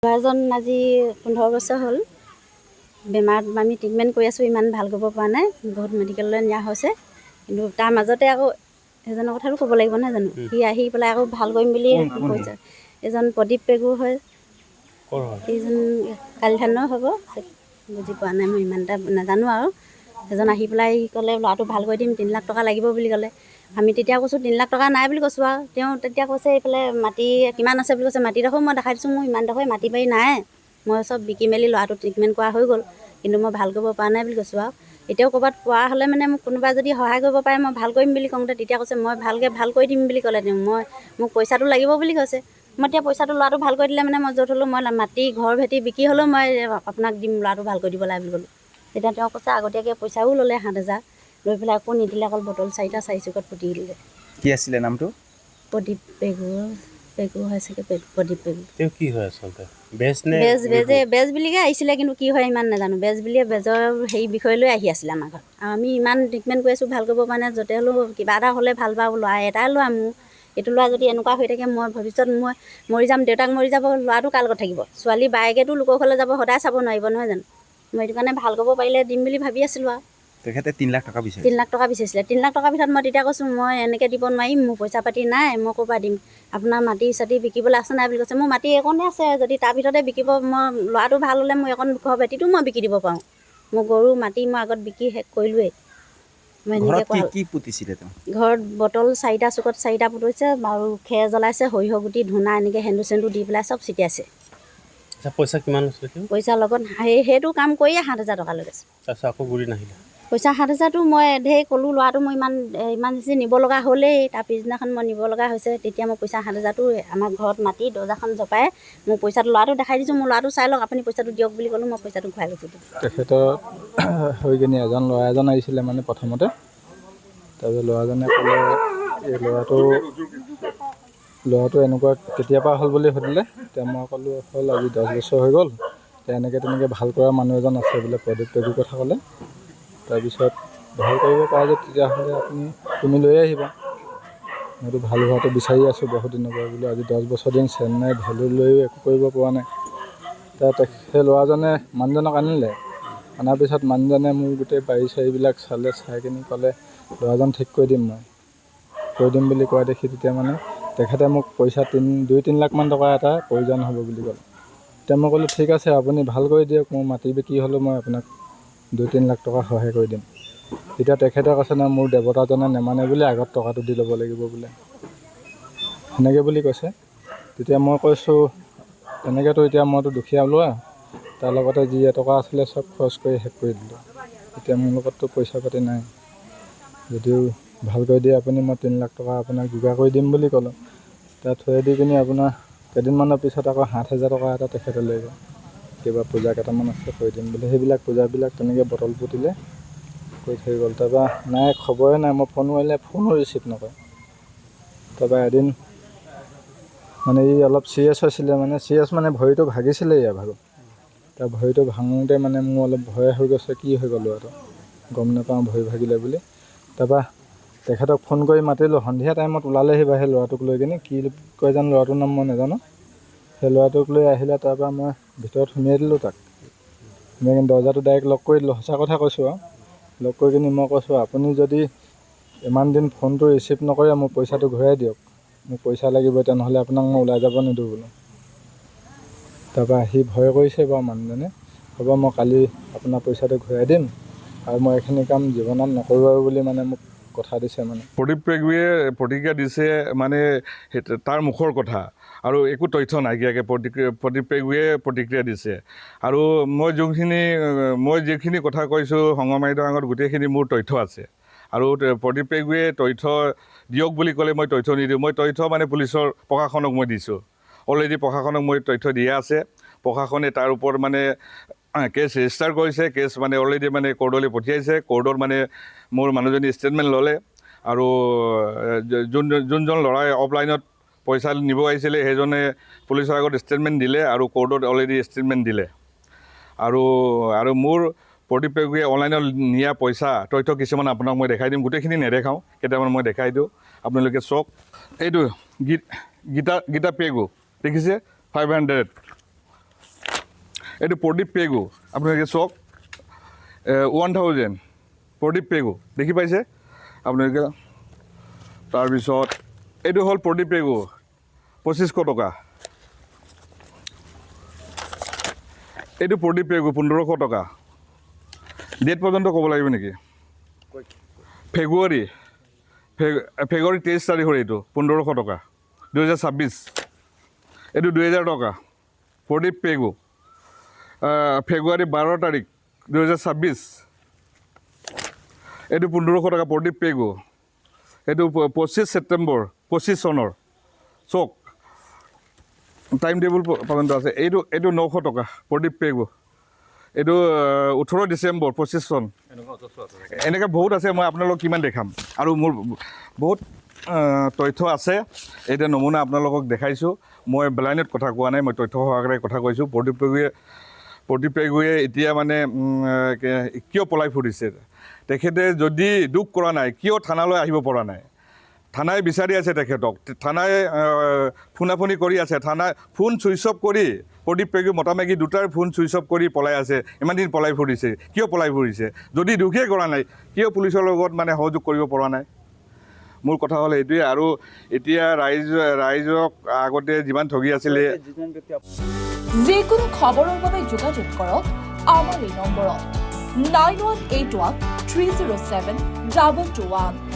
ল'ৰাজন আজি 15 বছৰ হ'ল। বেমাৰত আমি ট্ৰিটমেণ্ট কৰি আছোঁ, ইমান ভাল কৰিব পৰা নাই, বহুত মেডিকেললৈ নিয়া হৈছে। কিন্তু তাৰ মাজতে আকৌ এজনৰ কথাটো ক'ব লাগিব নহয় জানো, সি আহি পেলাই আকৌ ভাল কৰিম বুলি কৈছে। এজন প্ৰদীপ পেগু হয়, এইজন কালিধানৰ হ'ব, বুজি পোৱা নাই, মই ইমান এটা নাজানো আৰু। এজন আহি পেলাই ক'লে ল'ৰাটো ভাল কৰি দিম, 3 লাখ টকা লাগিব বুলি ক'লে। আমি তেতিয়া কৈছোঁ 3 লাখ টকা নাই বুলি কৈছোঁ আৰু। তেওঁ তেতিয়া কৈছে এইফালে মাটি কিমান আছে বুলি কৈছে। মাটিডোখৰ মই দেখাই দিছোঁ, মোৰ ইমানডোখৰ মাটি বাৰী নাই, মই চব বিকি মেলি ল'ৰাটো ট্ৰিটমেণ্ট কৰা হৈ গ'ল, কিন্তু মই ভাল কৰিব পৰা নাই বুলি কৈছোঁ আৰু। এতিয়াও ক'ৰবাত পোৱা হ'লে মানে মোক কোনোবা যদি সহায় কৰিব পাৰে, মই ভাল কৰিম বুলি কওঁতে তেতিয়া কৈছে মই ভালকৈ ভাল কৰি দিম বুলি ক'লে। তেওঁ মোক পইচাটো লাগিব বুলি কৈছে। মই এতিয়া পইচাটো ল'ৰাটো ভাল কৰি দিলে মানে মই য'ত হ'লেও মই মাটি ঘৰ ভেটি বিকি হ'লেও মই আপোনাক দিম, ল'ৰাটো ভাল কৰি দিব লাগে বুলি ক'লোঁ। তেতিয়া তেওঁ কৈছে আগতীয়াকৈ পইচাও ল'লে 7,000, লৈ পেলাই আকৌ নিদিলে, অকল বটল 4টা 4 চুকত পুতি দিলে। কি আছিলে নামটো? প্ৰদীপ পেগু হয় চাগে, প্ৰদীপ পেগু। তেওঁ কি হয় আচলতে? বেজ বুলিকে আহিছিলে, কিন্তু কি হয় ইমান নাজানো। বেজ বুলিয়ে বেজৰ হেৰি বিষয় লৈ আহি আছিলে আমাৰ ঘৰত। আৰু আমি ইমান ট্ৰিটমেণ্ট কৰি আছোঁ, ভাল কৰিব পৰা নাই। য'তে হ'লেও কিবা এটা হ'লে ভাল পাওঁ, ল'ৰা এটাই ল'ৰা মোৰ, এইটো ল'ৰা যদি এনেকুৱা হৈ থাকে, মই ভৱিষ্যত মই মৰি যাম, দেউতাক মৰি যাব, ল'ৰাটো কাৰ লগত থাকিব? ছোৱালী বায়েকেতো লোকৰ ঘৰলৈ যাব, সদায় চাব নোৱাৰিব নহয় জানো। মই এইটো কাৰণে ভাল কৰিব পাৰিলে দিম বুলি ভাবি আছিলোঁ আৰু। তেখেতে 3 লাখ টকা বিচাৰিছে। 3 লাখ টকা বিচাৰিছিলে। 3 লাখ টকাৰ ভিতৰত মই তেতিয়া কৈছোঁ মই এনেকৈ দিব নোৱাৰিম, মোৰ পইচা পাতি নাই, মই ক'ৰ পৰা দিম? আপোনাৰ মাটি চাটি বিকিবলৈ আছে নাই বুলি কৈছে। মোৰ মাটি একণে আছে, যদি তাৰ ভিতৰতে বিকিব, মই ল'ৰাটো ভাল হ'লে মোৰ এখন ঘৰ ভেটিটো মই বিকি দিব পাৰোঁ। মোৰ গৰু মাটি মই আগত বিকি শেষ কৰিলোৱেই। মই এনেকৈ ঘৰত কি পুতিছিলে তেওঁ? ঘৰত বটল 4টা চুকত 4টা পুতিছে আৰু খেৰ জ্বলাইছে, সৰিয়হ গুটি ধূনা এনেকৈ সেন্দু চেন্দু দি পেলাই চব ছিটিয়াইছে। পইচা কিমান আছিলে তেওঁ? পইচা লগত সেইটো কাম কৰিয়ে 7,000 টকা লৈ গৈছে। তাৰপিছত আকৌ ঘূৰি নাহিলে? পইচা 7,000টো মই ধেৰ ক'লোঁ, ল'ৰাটো মই ইমাৰ্জেঞ্চি নিব লগা হ'লেই, তাৰ পিছদিনাখন মই নিব লগা হৈছে। তেতিয়া মই পইচা 7,000টো আমাৰ ঘৰত মাতি দৰ্জাখন জপাই মোৰ পইচাটো ল'ৰাটো দেখাই দিছোঁ, মোৰ ল'ৰাটো চাই লওক, আপুনি পইচাটো দিয়ক বুলি ক'লোঁ, মই পইচাটো ঘূৰাই লৈছোঁ। তেখেতৰ হৈ কিনে ল'ৰা এজন আহিছিলে মানে প্ৰথমতে। তাৰপিছত ল'ৰাজনে ক'লে এই ল'ৰাটো এনেকুৱা কেতিয়াবা হ'ল বুলি সুধিলে। তেতিয়া মই ক'লোঁ হ'ল আজি 10 বছৰ হৈ গ'ল, তেনেকৈ ভাল কৰা মানুহ এজন আছে বোলে, প্ৰদীপ পেগুৰ কথা ক'লে। তাৰপিছত ভাল কৰিব পাৰে যে তেতিয়াহ'লে তুমি লৈ আহিবা, মইতো ভাল হোৱাটো বিচাৰি আছোঁ বহুত দিনৰ পৰা বোলো। আজি 10 বছৰ দিন চেন্নাই ভেলুৰ লৈও একো কৰিব পৰা নাই। সেই ল'ৰাজনে মানুহজনক আনিলে, অনাৰ পিছত মানুহজনে মোৰ গোটেই বাৰী চাৰীবিলাক চালে, চাই কিনি ক'লে ল'ৰাজন ঠিক কৰি দিম, মই কৰি দিম বুলি কোৱা দেখি তেতিয়া মানে তেখেতে মোক পইচা 2-3 লাখমান টকা এটা প্ৰয়োজন হ'ব বুলি ক'লে। তেতিয়া মই ক'লোঁ ঠিক আছে, আপুনি ভাল কৰি দিয়ক, মোৰ মাটি বিক্ৰী হ'লেও মই আপোনাক 2-3 লাখ টকা সহায় কৰি দিম। তেতিয়া তেখেতে কৈছে নহয়, মোৰ দেৱতাজনে নেমানে বুলি আগত টকাটো দি ল'ব লাগিব বোলে, সেনেকৈ বুলি কৈছে। তেতিয়া মই কৈছোঁ তেনেকৈতো এতিয়া মইতো দুখীয়া লোৱা, তাৰ লগতে যি এটকা আছিলে চব খৰচ কৰি শেষ কৰি দিলোঁ। এতিয়া মোৰ লগততো পইচা পাতি নাই, যদিও ভাল কৰি দিয়ে আপুনি, মই 3 লাখ টকা আপোনাক যোগাৰ কৰি দিম বুলি ক'লোঁ। তাত থৈ দি কিনি আপোনাৰ কেইদিনমানৰ পিছত আকৌ 7,000 টকা এটা তেখেতে লৈ গ'ল, কিবা পূজা কেইটামান আছে কৰি দিম বুলি। সেইবিলাক পূজাবিলাক তেনেকৈ বটল পুতিলে, কৰি থৈ গ'ল। তাৰপৰা নাই, খবৰে নাই, মই ফোন মাৰিলে ফোনো ৰিচিভ নকৰে। তাৰপৰা এদিন মানে ই অলপ চিৰিয়াছ হৈছিলে, চিৰিয়াছ মানে ভৰিটো ভাগিছিলে ইয়াৰ ভাগত। তাৰ ভৰিটো ভাঙোতে মানে মোৰ অলপ ভয় হৈ গৈছে, কি হৈ গ'ল ল'ৰাটো, গম নাপাওঁ ভৰি ভাগিলে বুলি। তাৰপৰা তেখেতক ফোন কৰি মাতিলোঁ, সন্ধিয়া টাইমত ওলালেহি সেই ল'ৰাটোক লৈ কিনি, কি কয় জানো ল'ৰাটোৰ নাম মই নাজানো। সেই ল'ৰাটোক লৈ আহিলে, তাৰপৰা মই ভিতৰত সুমিয়াই দিলোঁ তাক। সুমিয়াই কিনি দৰ্জাটো ডাইৰেক্ট লক কৰি দিলোঁ, সঁচা কথা কৈছোঁ আৰু। লগ কৰি কিনি মই কৈছোঁ আপুনি যদি ইমান দিন ফোনটো ৰিচিভ নকৰে, মোৰ পইচাটো ঘূৰাই দিয়ক, মোক পইচা লাগিব এতিয়া, নহ'লে আপোনাক মই ওলাই যাব নিদিওঁ বোলো। তাৰপৰা সি ভয় কৰিছে বাৰু মানুহজনে, হ'ব মই কালি আপোনাৰ পইচাটো ঘূৰাই দিম, আৰু মই এইখিনি কাম জীৱনত নকৰোঁ আৰু বুলি মানে মোক কথা দিছে মানে। প্ৰদীপ পেগুৱে প্ৰতিক্ৰিয়া দিছে মানে তাৰ মুখৰ কথা, আৰু একো তথ্য নাইকিয়াকৈ প্ৰদীপ পেগুৱে প্ৰতিক্ৰিয়া দিছে। আৰু মই যিখিনি কথা কৈছোঁ সংগম আইদেউৰ আগত, গোটেইখিনি মোৰ তথ্য আছে। আৰু প্ৰদীপ পেগুৱে তথ্য দিয়ক বুলি ক'লে মই তথ্য নিদিওঁ, মই তথ্য মানে পুলিচৰ প্ৰশাসনক মই দিছোঁ। অলৰেডি প্ৰশাসনক মই তথ্য দিয়া আছে, প্ৰশাসনে তাৰ ওপৰত মানে কেছ ৰেজিষ্টাৰ কৰিছে, কেছ মানে অলৰেডি মানে কোৰ্টলৈ পঠিয়াইছে। কোৰ্টৰ মানে মোৰ মানুহজনী ষ্টেটমেণ্ট ল'লে, আৰু যোনজন ল'ৰাই অফলাইনত পইচা নিব আহিছিলে সেইজনে পুলিচৰ আগত ষ্টেটমেণ্ট দিলে, আৰু কোৰ্টত অলৰেডি ষ্টেটমেণ্ট দিলে। আৰু মোৰ প্ৰদীপ পেগুৱে অনলাইনত নিয়া পইচা তথ্য কিছুমান আপোনাক মই দেখাই দিম, গোটেইখিনি নেদেখাওঁ, কেইটামান মই দেখাই দিওঁ, আপোনালোকে চাওক। এইটো গীতা পেগু দেখিছে, 500 এইটো প্ৰদীপ পেগু আপোনালোকে চাওক 1000 প্ৰদীপ পেগু দেখি পাইছে আপোনালোকে তাৰপিছত এইটো হ'ল প্ৰদীপ পেগু 2500 টকা এইটো প্ৰদীপ পেগু 1500 টকা ডেট পৰ্যন্ত ক'ব লাগিব নেকি ফেব্ৰুৱাৰী 23 তাৰিখৰ এইটো 1500 টকা 2026 এইটো 2000 টকা প্ৰদীপ পেগু ফেব্ৰুৱাৰী 12 তাৰিখ 2026 এইটো 1500 টকা প্ৰদীপ পেগু এইটো 25 ছেপ্টেম্বৰ 25 চনৰ চক টাইম টেবুল পৰ্যন্ত আছে এইটো 900 টকা প্ৰদীপ পেগু এইটো 18 ডিচেম্বৰ 25 চন এনেকৈ বহুত আছে মই আপোনালোকক কিমান দেখাম আৰু মোৰ বহুত তথ্য আছে এতিয়া নমুনা আপোনালোকক দেখাইছোঁ মই ব্লাইণ্ডত কথা কোৱা নাই মই তথ্য সহকাৰে কথা কৈছোঁ প্ৰদীপ পেগুৱে এতিয়া মানে কিয় পলাই ফুৰিছে তেখেতে যদি দুখ কৰা নাই কিয় থানালৈ আহিব পৰা নাই থানাই বিচাৰি আছে তেখেতক থানাই ফোনাফোনি কৰি আছে থানাই ফোন চুইচ অফ কৰি প্ৰদীপ পেগু মতামাগী দুটাৰ ফোন চুইচ অফ কৰি পলাই আছে ইমান দিন পলাই ফুৰিছে কিয় পলাই ফুৰিছে যদি দুখেই কৰা নাই কিয় পুলিচৰ লগত মানে সহযোগ কৰিব পৰা নাই মোৰ কথা হ'ল এইটোৱে আৰু এতিয়া ৰাইজক আগতে যিমান ঠগি আছিলে যিকোনো খবৰৰ বাবে যোগাযোগ কৰক আমাৰ এই নম্বৰত 9181 307 2221